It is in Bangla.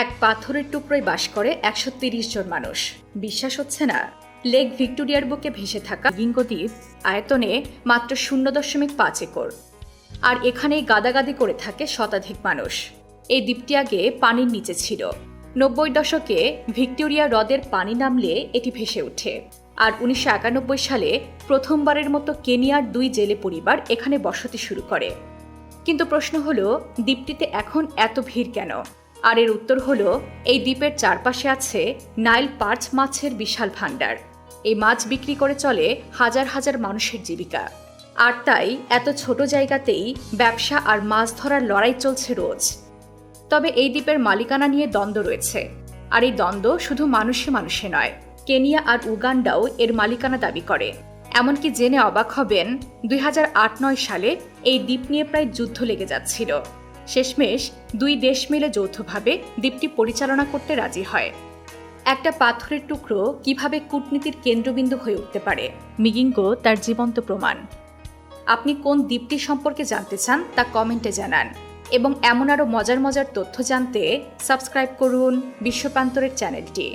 এক পাথরের টুকরোয় বাস করে ১৩০ জন মানুষ। বিশ্বাস হচ্ছে না? লেক ভিক্টোরিয়ার বুকে ভেসে থাকা মিগিঙ্গো দ্বীপ আয়তনে মাত্র ০.৫ একর, আর এখানেই গাদাগাদি করে থাকে শতাধিক মানুষ। এই দ্বীপটি আগে পানির নিচে ছিল। ৯০ দশকে ভিক্টোরিয়া হ্রদের পানি নামলে এটি ভেসে ওঠে, আর ১৯৯১ সালে প্রথমবারের মতো কেনিয়ার ২ জেলে পরিবার এখানে বসতি শুরু করে। কিন্তু প্রশ্ন হলো, দ্বীপটিতে এখন এত ভিড় কেন? আর এর উত্তর হলো, এই দ্বীপের চারপাশে আছে নাইল পার্চ মাছের বিশাল ভাণ্ডার। এই মাছ বিক্রি করে চলে হাজার হাজার মানুষের জীবিকা। আর তাই এত ছোট জায়গাতেই ব্যবসা আর মাছ ধরার লড়াই চলছে রোজ। তবে এই দ্বীপের মালিকানা নিয়ে দ্বন্দ্ব রয়েছে, আর এই দ্বন্দ্ব শুধু মানুষে মানুষে নয়, কেনিয়া আর উগান্ডাও এর মালিকানা দাবি করে। এমনকি জেনে অবাক হবেন, ২০০৮-৯ সালে এই দ্বীপ নিয়ে প্রায় যুদ্ধ লেগে যাচ্ছিল। শেষমেশ ২ দেশ মিলে যৌথভাবে দ্বীপটি পরিচালনা করতে রাজি হয়। একটা পাথরের টুকরো কিভাবে কূটনীতির কেন্দ্রবিন্দু হয়ে উঠতে পারে, মিগিঙ্গো তার জীবন্ত প্রমাণ। আপনি কোন দ্বীপটি সম্পর্কে জানতে চান তা কমেন্টে জানান, এবং এমন আরও মজার মজার তথ্য জানতে সাবস্ক্রাইব করুন বিশ্বপ্রান্তরের চ্যানেলটি।